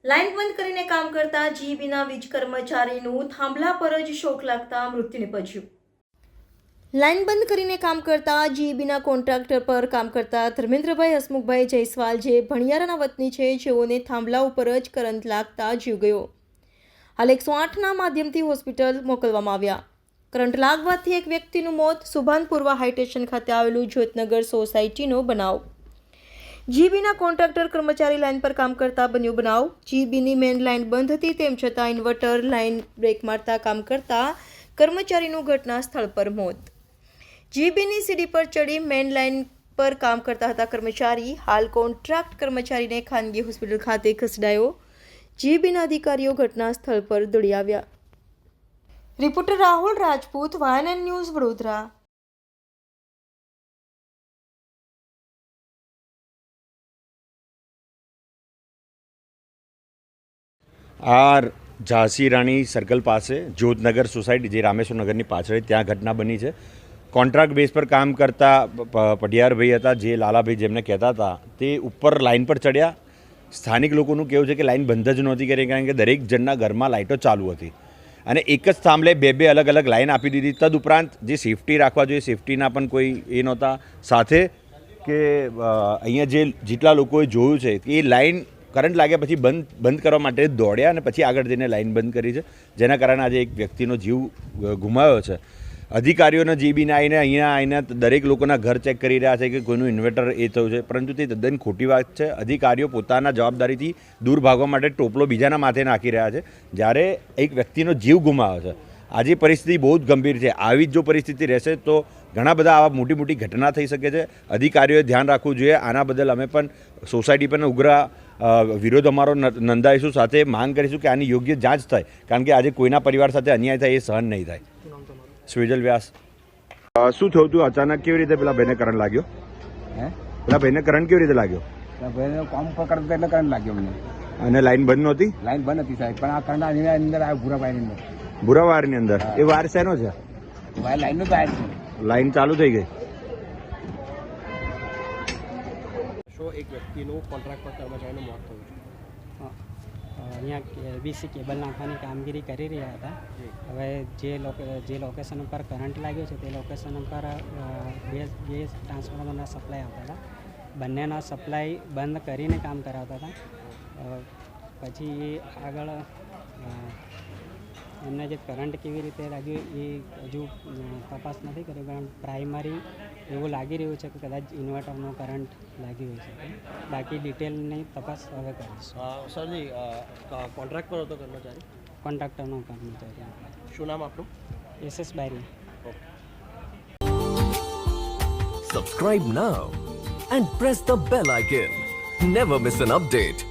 Line બંધ કરીને કામ કરતા જીબીના વીજ કર્મચારીનું થાંભલા પર જ શોક લાગતા મૃત્યુ નિપજ્યું. લાઇન બંધ કરીને કામ કરતા જીબીના કોન્ટ્રાક્ટર પર કામ કરતા ધર્મેન્દ્રભાઈ હસમુખભાઈ જયસ્વાલ જે ભણિયારાના વતની છે, જેઓને થાંભલા ઉપર જ કરંટ લાગતા જીવ ગયો. હાલ 108ના માધ્યમથી હોસ્પિટલ મોકલવામાં આવ્યા. કરંટ લાગવાથી એક વ્યક્તિનું મોત. સુભાનપુરવા હાઈટેશન ખાતે આવેલું જ્યોતનગર સોસાયટીનો બનાવ. જીબીના કોન્ટ્રાક્ટર કર્મચારી લાઇન પર કામ કરતા બન્યો બનાવ. જીબીની મેઇન લાઇન બંધ હતી, તેમ છતાં ઇન્વર્ટર લાઇન બ્રેક મારતા કામ કરતા કર્મચારીનું ઘટના સ્થળ પર મોત. જીબીની સીડી પર ચડી મેઇન લાઇન પર કામ કરતા હતા કર્મચારી. હાલ કોન્ટ્રાક્ટ કર્મચારીને ખાનગી હોસ્પિટલ ખાતે ખસેડાયો. જીબીના અધિકારીઓ ઘટના સ્થળ પર દોડી આવ્યા. Reporter Rahul Rajput, YNN news, Vadodara. આ ઝાંસી રાણી સર્કલ પાસે જ્યોતનગર સોસાયટી જે રામેશ્વર નગરની પાછળ ત્યાં ઘટના બની છે. કોન્ટ્રાક્ટ બેઝ પર કામ કરતા પઢિયારભાઈ હતા, જે લાલાભાઈ જેમને કહેતા હતા, તે ઉપર લાઇન પર ચડ્યા. સ્થાનિક લોકોનું કહેવું છે કે લાઇન બંધ જ નહોતી કરી, કારણ કે દરેક જણના ઘરમાં લાઇટો ચાલુ હતી અને એક જ થાંભલે બે અલગ અલગ લાઇન આપી દીધી. તદુપરાંત જે સેફટી રાખવા જોઈએ સેફટીના પણ કોઈ એ નહોતા. સાથે કે અહીંયા જેટલા લોકોએ જોયું છે કે એ લાઇન કરંટ લાગ્યા પછી બંધ કરવા માટે દોડ્યા અને પછી આગળ જઈને લાઇન બંધ કરી છે, જેના કારણે આજે એક વ્યક્તિનો જીવ ગુમાવ્યો છે. અધિકારીઓને જીબીને અહીંયા દરેક લોકોના ઘર ચેક કરી રહ્યા છે કે કોઈનું ઇન્વર્ટર એ થયું છે, પરંતુ તે તદ્દન ખોટી વાત છે. અધિકારીઓ પોતાના જવાબદારીથી દૂર ભાગવા માટે ટોપલો બીજાના માથે નાખી રહ્યા છે, જ્યારે એક વ્યક્તિનો જીવ ગુમાવ્યો છે. આજે પરિસ્થિતિ બહુ જ ગંભીર છે. આવી જ જો પરિસ્થિતિ રહેશે તો ઘણા બધા આવા મોટી ઘટના થઈ શકે છે. અધિકારીઓએ ધ્યાન રાખવું જોઈએ. આના બદલ અમે પણ સોસાયટી પર ઉગ્ર વિરોધ અમારો નોંધાવીશું. સાથે માંગ કરીશું કે આની યોગ્ય જાંચ થાય, કારણ કે આજે કોઈના પરિવાર સાથે અન્યાય થાય એ સહન નહીં થાય. સ્વેજલ વ્યાસ. શું થયું હતું અચાનક? કેવી રીતે પેલા ભાઈને કરંટ લાગ્યો? પેલા ભાઈને કરંટ કેવી રીતે લાગ્યો? ભાઈને કામ પર કરતા એટલે કરંટ લાગ્યો મને. અને લાઈન બંધ નહોતી? લાઈન બંધ હતી સાહેબ, પણ આ કરંટ આની અંદર આવ્યો ભૂરા વાયરની અંદર. ભૂરા વાયરની અંદર? એ વાયર શેનો છે? વાયર લાઈનનો જ વાયર છે. લાઈન ચાલુ થઈ ગઈ. એક વ્યક્તિનું કોન્ટ્રાક્ટ પર કર્મચારીનું મોત થયું છે. અહીંયા એબીસી કેબલ નાખવાની કામગીરી કરી રહ્યા હતા. હવે જે લોકેશન ઉપર કરંટ લાગ્યો છે તે લોકેશન ઉપર બે ટ્રાન્સફોર્મરના સપ્લાય આવતા હતા. બંનેનો સપ્લાય બંધ કરીને કામ કરાવતા હતા. પછી આગળ એમને જે કરંટ કેવી રીતે લાગ્યું એ હજુ તપાસ નથી કરી, પણ પ્રાઇમરી એવું લાગી રહ્યું છે કે કદાચ ઇન્વર્ટરનો કરંટ લાગી હોય છે. બાકી ડિટેલની તપાસ હવે કરીશું. સરજી, કોન્ટ્રાક્ટ પર હતો કર્મચારી? કોન્ટ્રાક્ટરનો કર્મચારી. શું નામ આપણું? SS બારી. Subscribe now and press the bell icon. Never miss an update.